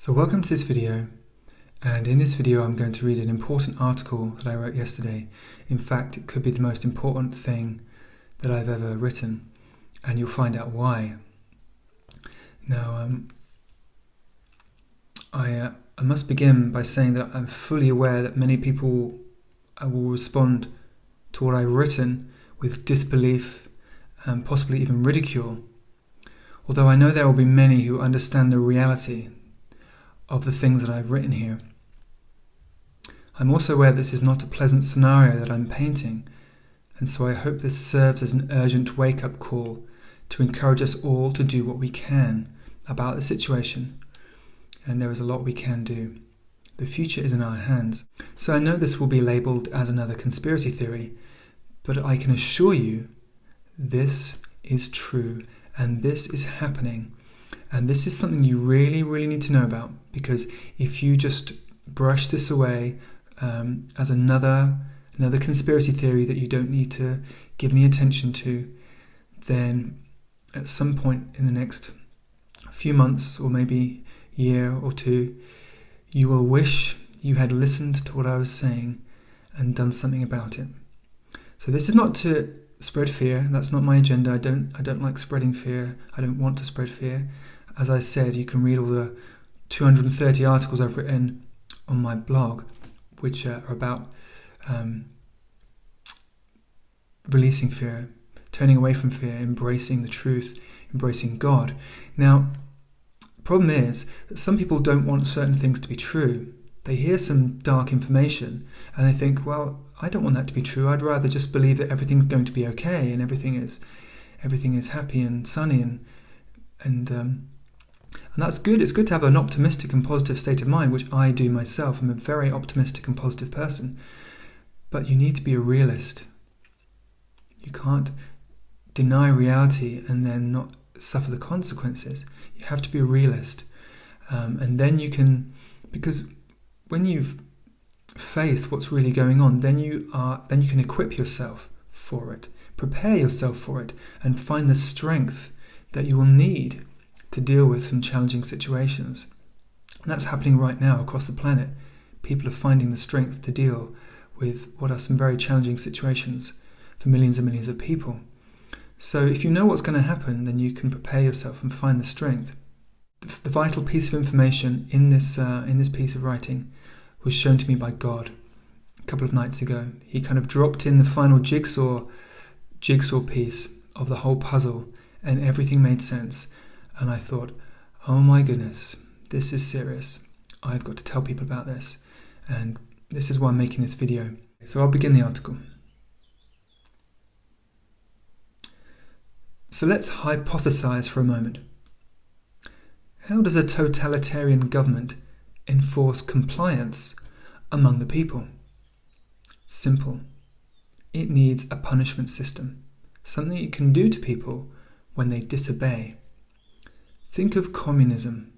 So welcome to this video, and in this video I'm going to read an important article that I wrote yesterday. In fact, it could be the most important thing that I've ever written, and you'll find out why. Now, I must begin by saying that I'm fully aware that many people will respond to what I've written with disbelief and possibly even ridicule, although I know there will be many who understand the reality of the things that I've written here. I'm also aware this is not a pleasant scenario that I'm painting, and so I hope this serves as an urgent wake-up call to encourage us all to do what we can about the situation, and there is a lot we can do. The future is in our hands. So I know this will be labelled as another conspiracy theory, but I can assure you this is true, and this is happening. And this is something you really need to know about, because if you just brush this away as another conspiracy theory that you don't need to give any attention to, then at some point in the next few months or maybe year or two, you will wish you had listened to what I was saying and done something about it. So this is not to spread fear. That's not my agenda. I don't like spreading fear. I don't want to spread fear. As I said, you can read all the 230 articles I've written on my blog, which are about releasing fear, turning away from fear, embracing the truth, embracing God. Now, the problem is that some people don't want certain things to be true. They hear some dark information and they think, well, I don't want that to be true. I'd rather just believe that everything's going to be okay and everything is happy and sunny and that's good. It's good to have an optimistic and positive state of mind, which I do myself. I'm a very optimistic and positive person. But you need to be a realist. You can't deny reality and then not suffer the consequences. You have to be a realist. And then you can, because when you face what's really going on, then you can equip yourself for it, prepare yourself for it, and find the strength that you will need to deal with some challenging situations. And that's happening right now across the planet. People are finding the strength to deal with what are some very challenging situations for millions and millions of people. So if you know what's going to happen, then you can prepare yourself and find the strength. The vital piece of information in this piece of writing was shown to me by God a couple of nights ago. He kind of dropped in the final jigsaw piece of the whole puzzle, and everything made sense. And I thought, oh my goodness, this is serious. I've got to tell people about this. And this is why I'm making this video. So I'll begin the article. So let's hypothesize for a moment. How does a totalitarian government enforce compliance among the people? Simple. It needs a punishment system, something it can do to people when they disobey. Think of communism.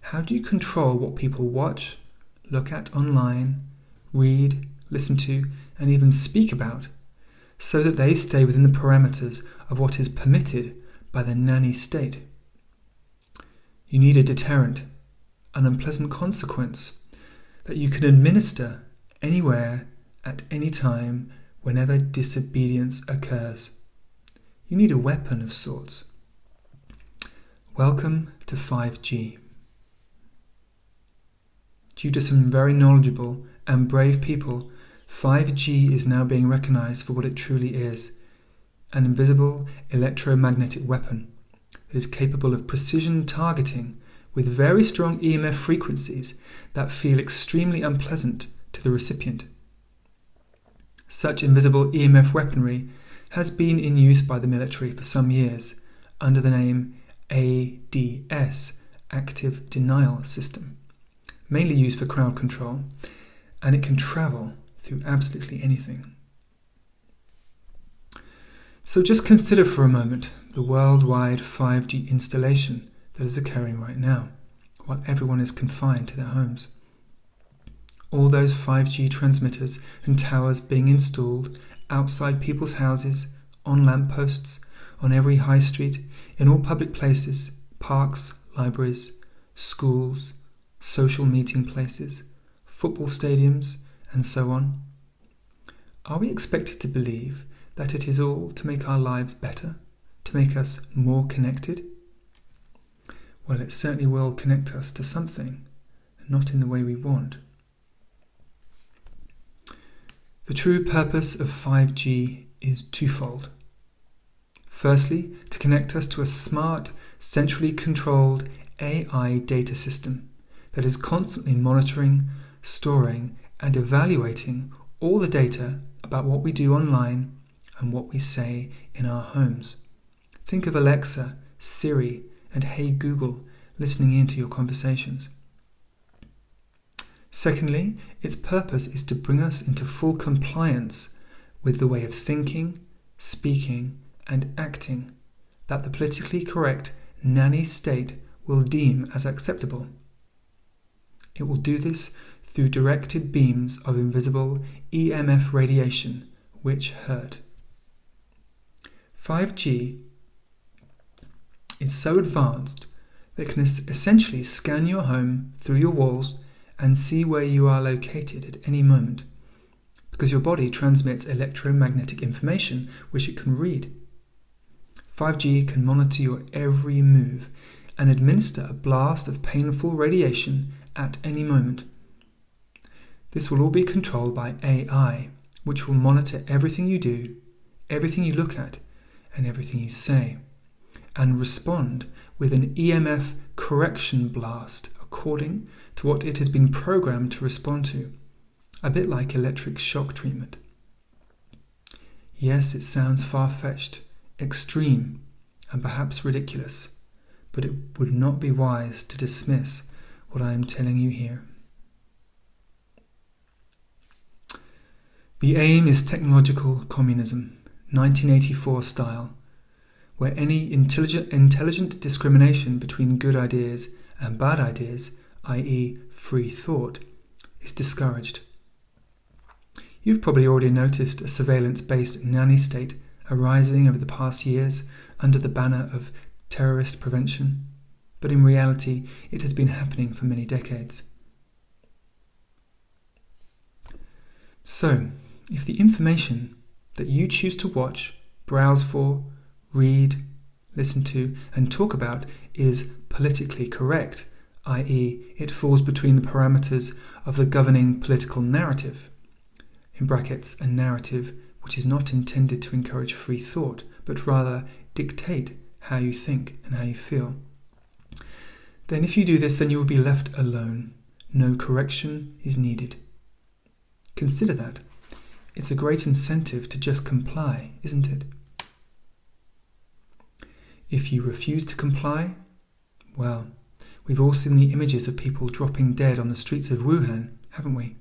How do you control what people watch, look at online, read, listen to, and even speak about, so that they stay within the parameters of what is permitted by the nanny state? You need a deterrent, an unpleasant consequence that you can administer anywhere, at any time, whenever disobedience occurs. You need a weapon of sorts. Welcome to 5G. Due to some very knowledgeable and brave people, 5G is now being recognized for what it truly is, an invisible electromagnetic weapon that is capable of precision targeting with very strong EMF frequencies that feel extremely unpleasant to the recipient. Such invisible EMF weaponry has been in use by the military for some years under the name ADS, Active Denial System, mainly used for crowd control, and it can travel through absolutely anything. So just consider for a moment the worldwide 5G installation that is occurring right now, while everyone is confined to their homes. All those 5G transmitters and towers being installed outside people's houses, on lampposts, on every high street, in all public places, parks, libraries, schools, social meeting places, football stadiums, and so on? Are we expected to believe that it is all to make our lives better, to make us more connected? Well, it certainly will connect us to something, not in the way we want. The true purpose of 5G is twofold. Firstly, to connect us to a smart, centrally controlled AI data system that is constantly monitoring, storing, and evaluating all the data about what we do online and what we say in our homes. Think of Alexa, Siri, and Hey Google listening into your conversations. Secondly, its purpose is to bring us into full compliance with the way of thinking, speaking, and acting that the politically correct nanny state will deem as acceptable. It will do this through directed beams of invisible EMF radiation, which hurt. 5G is so advanced that it can essentially scan your home through your walls and see where you are located at any moment, because your body transmits electromagnetic information which it can read. 5G can monitor your every move and administer a blast of painful radiation at any moment. This will all be controlled by AI, which will monitor everything you do, everything you look at, and everything you say, and respond with an EMF correction blast according to what it has been programmed to respond to, a bit like electric shock treatment. Yes, it sounds far-fetched, extreme, and perhaps ridiculous, but it would not be wise to dismiss what I am telling you here. The aim is technological communism, 1984 style, where any intelligent discrimination between good ideas and bad ideas, i.e. free thought, is discouraged. You've probably already noticed a surveillance-based nanny state arising over the past years under the banner of terrorist prevention, but in reality it has been happening for many decades. So, if the information that you choose to watch, browse for, read, listen to, and talk about is politically correct, i.e. it falls between the parameters of the governing political narrative, in brackets a narrative which is not intended to encourage free thought, but rather dictate how you think and how you feel, then if you do this, then you will be left alone. No correction is needed. Consider that. It's a great incentive to just comply, isn't it? If you refuse to comply, well, we've all seen the images of people dropping dead on the streets of Wuhan, haven't we?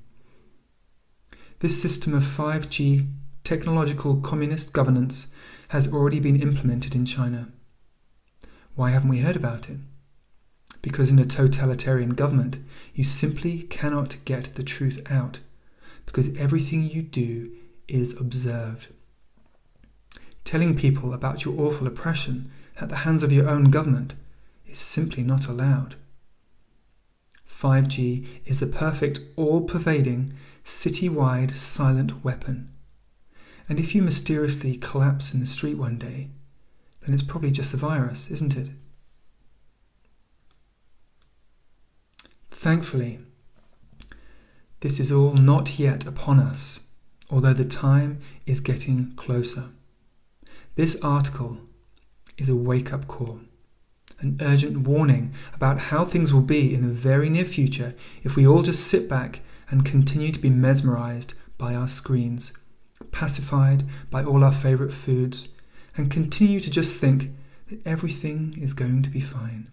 This system of 5G technological communist governance has already been implemented in China. Why haven't we heard about it? Because in a totalitarian government, you simply cannot get the truth out, because everything you do is observed. Telling people about your awful oppression at the hands of your own government is simply not allowed. 5G is the perfect, all-pervading, city-wide silent weapon. And if you mysteriously collapse in the street one day, then it's probably just a virus, isn't it? Thankfully, this is all not yet upon us, although the time is getting closer. This article is a wake-up call, an urgent warning about how things will be in the very near future if we all just sit back and continue to be mesmerized by our screens, pacified by all our favorite foods, and continue to just think that everything is going to be fine.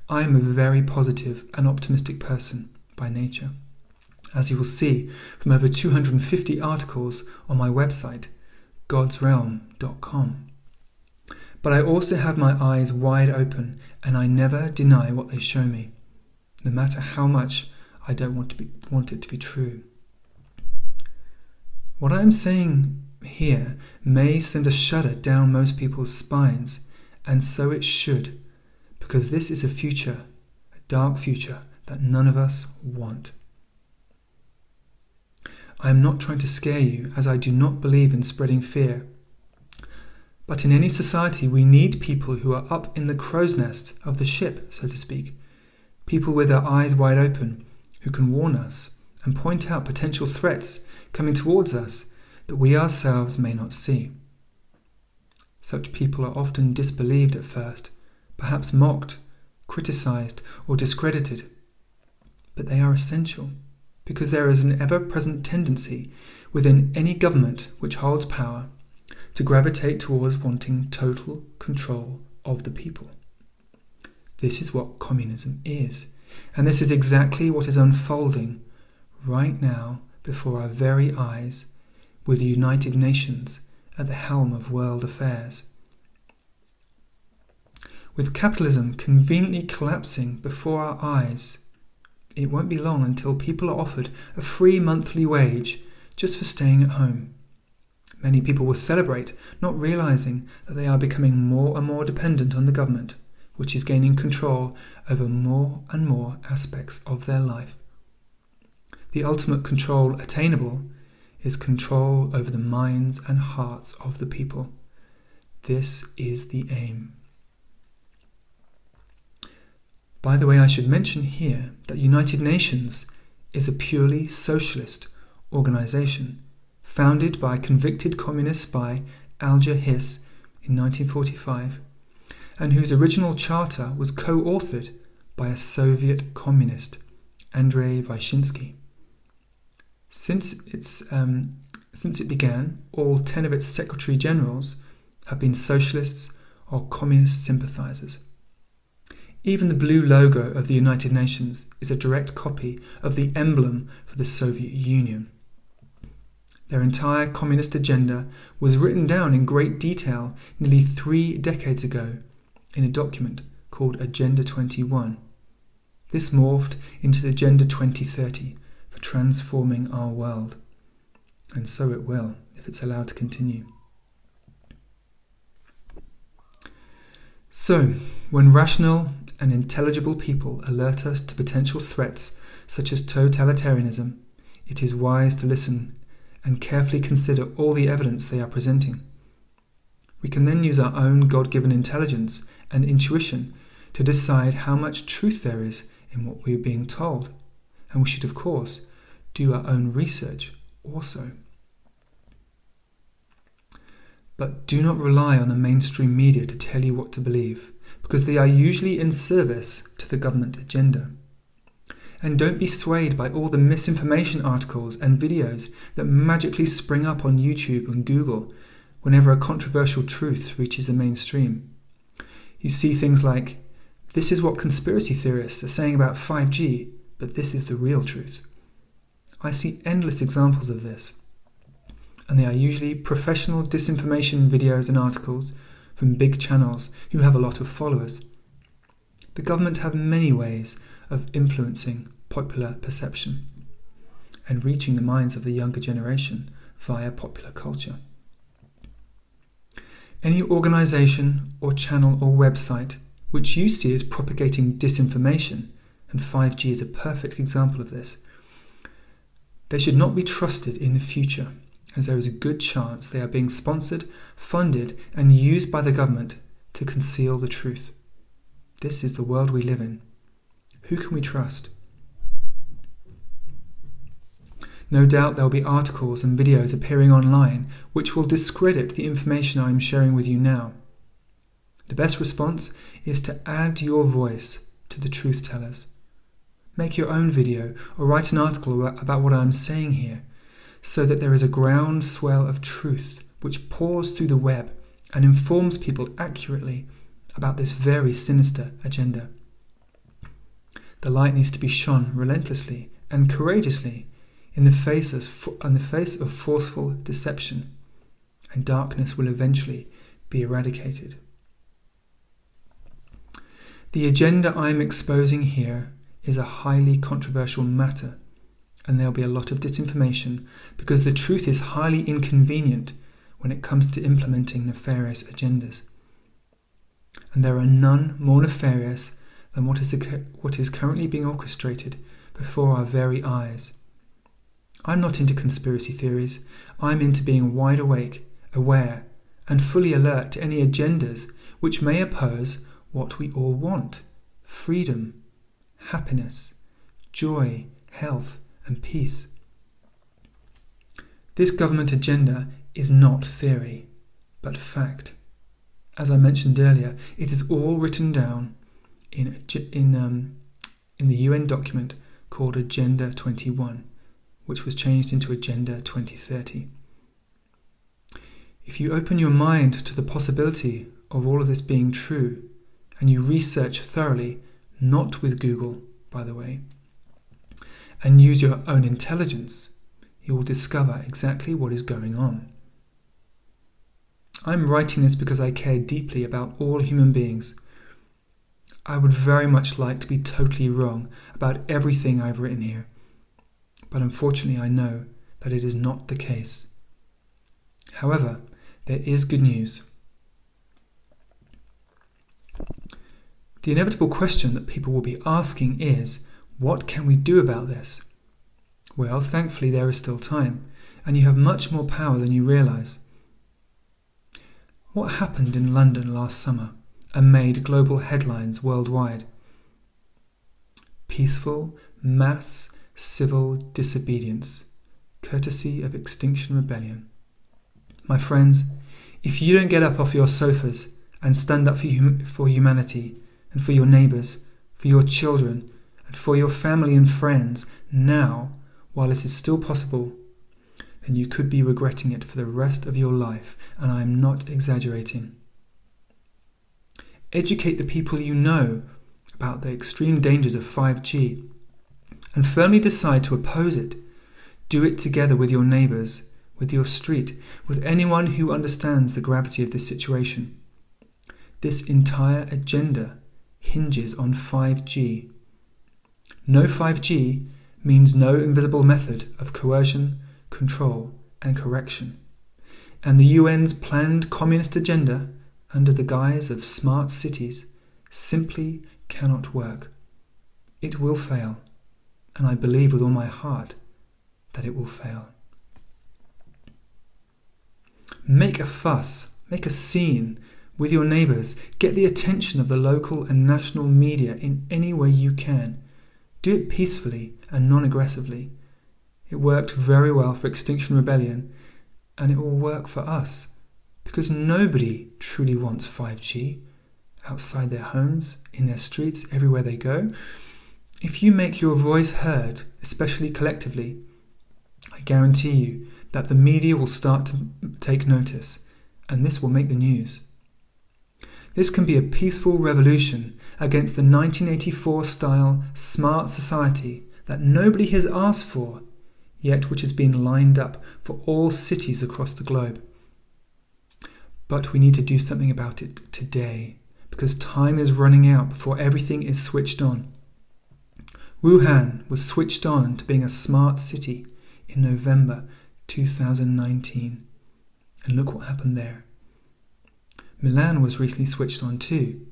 I am a very positive and optimistic person by nature, as you will see from over 250 articles on my website, godsrealm.com. But I also have my eyes wide open, and I never deny what they show me, no matter how much I don't want it to be true. What I am saying here may send a shudder down most people's spines, and so it should, because this is a future, a dark future that none of us want. I am not trying to scare you, as I do not believe in spreading fear. But in any society, we need people who are up in the crow's nest of the ship, so to speak. People with their eyes wide open, who can warn us and point out potential threats coming towards us that we ourselves may not see. Such people are often disbelieved at first, perhaps mocked, criticized, or discredited. But they are essential, because there is an ever-present tendency within any government which holds power to gravitate towards wanting total control of the people. This is what communism is, and this is exactly what is unfolding right now before our very eyes with the United Nations at the helm of world affairs. With capitalism conveniently collapsing before our eyes, it won't be long until people are offered a free monthly wage just for staying at home. Many people will celebrate, not realizing that they are becoming more and more dependent on the government, which is gaining control over more and more aspects of their life. The ultimate control attainable is control over the minds and hearts of the people. This is the aim. By the way, I should mention here that United Nations is a purely socialist organization founded by convicted communist spy Alger Hiss in 1945, and whose original charter was co-authored by a Soviet communist, Andrei Vyshinsky. Since it began, all 10 of its Secretary Generals have been socialists or communist sympathizers. Even the blue logo of the United Nations is a direct copy of the emblem for the Soviet Union. Their entire communist agenda was written down in great detail nearly 3 decades ago in a document called Agenda 21. This morphed into Agenda 2030 for transforming our world. And so it will, if it's allowed to continue. So, when rational and intelligible people alert us to potential threats such as totalitarianism, it is wise to listen and carefully consider all the evidence they are presenting. We can then use our own God-given intelligence and intuition to decide how much truth there is in what we are being told, and we should, of course, do our own research also. But do not rely on the mainstream media to tell you what to believe, because they are usually in service to the government agenda. And don't be swayed by all the misinformation articles and videos that magically spring up on YouTube and Google whenever a controversial truth reaches the mainstream. You see things like, this is what conspiracy theorists are saying about 5G, but this is the real truth. I see endless examples of this, and they are usually professional disinformation videos and articles from big channels who have a lot of followers. The government have many ways of influencing popular perception and reaching the minds of the younger generation via popular culture. Any organization or channel or website which you see as propagating disinformation, and 5G is a perfect example of this, they should not be trusted in the future, as there is a good chance they are being sponsored, funded, and used by the government to conceal the truth. This is the world we live in. Who can we trust? No doubt there will be articles and videos appearing online which will discredit the information I am sharing with you now. The best response is to add your voice to the truth tellers. Make your own video or write an article about what I am saying here, so that there is a groundswell of truth which pours through the web and informs people accurately about this very sinister agenda. The light needs to be shone relentlessly and courageously in the face of forceful deception, and darkness will eventually be eradicated. The agenda I am exposing here is a highly controversial matter, and there will be a lot of disinformation because the truth is highly inconvenient when it comes to implementing nefarious agendas. And there are none more nefarious than what is currently being orchestrated before our very eyes. I'm not into conspiracy theories. I'm into being wide awake, aware, and fully alert to any agendas which may oppose what we all want: freedom, happiness, joy, health, and peace. This government agenda is not theory, but fact. As I mentioned earlier, it is all written down in the UN document called Agenda 21, which was changed into Agenda 2030. If you open your mind to the possibility of all of this being true, and you research thoroughly, not with Google, by the way, and use your own intelligence, you will discover exactly what is going on. I'm writing this because I care deeply about all human beings. I would very much like to be totally wrong about everything I've written here, but unfortunately I know that it is not the case. However, there is good news. The inevitable question that people will be asking is, what can we do about this? Well, thankfully there is still time, and you have much more power than you realise. What happened in London last summer and made global headlines worldwide? Peaceful, mass, civil disobedience, courtesy of Extinction Rebellion. My friends, if you don't get up off your sofas and stand up for humanity and for your neighbours, for your children, and for your family and friends now, while it is still possible, then you could be regretting it for the rest of your life, and I am not exaggerating. Educate the people you know about the extreme dangers of 5G, and firmly decide to oppose it. Do it together with your neighbours, with your street, with anyone who understands the gravity of this situation. This entire agenda hinges on 5G. No 5G means no invisible method of coercion, control, and correction. And the UN's planned communist agenda, under the guise of smart cities, simply cannot work. It will fail, and I believe with all my heart that it will fail. Make a fuss, make a scene with your neighbours. Get the attention of the local and national media in any way you can. Do it peacefully and non-aggressively. It worked very well for Extinction Rebellion, and it will work for us, because nobody truly wants 5G outside their homes, in their streets, everywhere they go. If you make your voice heard, especially collectively, I guarantee you that the media will start to take notice, and this will make the news. This can be a peaceful revolution against the 1984-style smart society that nobody has asked for, yet which has been lined up for all cities across the globe. But we need to do something about it today, because time is running out before everything is switched on. Wuhan was switched on to being a smart city in November 2019, and look what happened there. Milan was recently switched on too.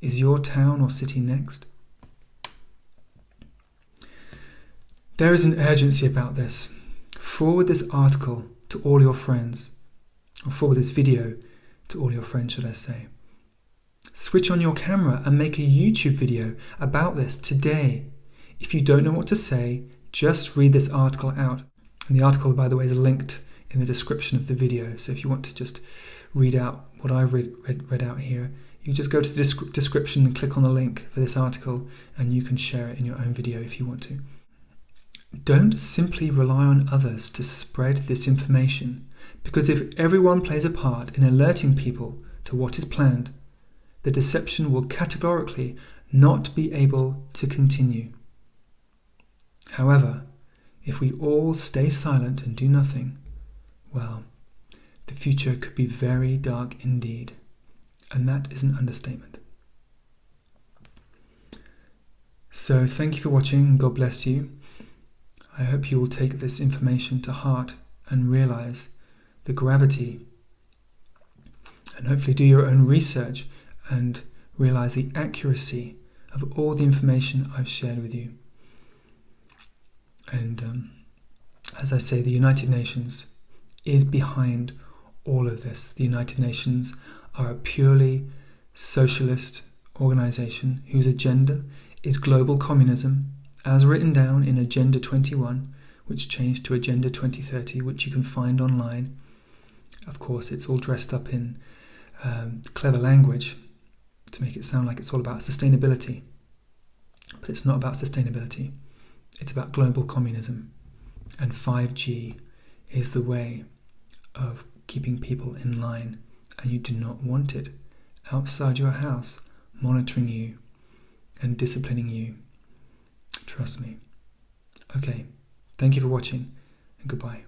Is your town or city next? There is an urgency about this. Forward this article to all your friends, or forward this video to all your friends, should I say. Switch on your camera and make a YouTube video about this today. If you don't know what to say, just read this article out. And the article, by the way, is linked in the description of the video. So if you want to just read out what I've read out here, you just go to the description and click on the link for this article, and you can share it in your own video if you want to. Don't simply rely on others to spread this information, because if everyone plays a part in alerting people to what is planned, the deception will categorically not be able to continue. However, if we all stay silent and do nothing, well, the future could be very dark indeed, and that is an understatement. So thank you for watching, and God bless you. I hope you will take this information to heart and realize the gravity, and hopefully do your own research and realize the accuracy of all the information I've shared with you. And as I say, the United Nations is behind all of this. The United Nations are a purely socialist organization whose agenda is global communism, as written down in Agenda 21, which changed to Agenda 2030, which you can find online. Of course, it's all dressed up in clever language to make it sound like it's all about sustainability. But it's not about sustainability. It's about global communism. And 5G is the way of keeping people in line. And you do not want it outside your house, monitoring you and disciplining you. Trust me. Okay, thank you for watching, and goodbye.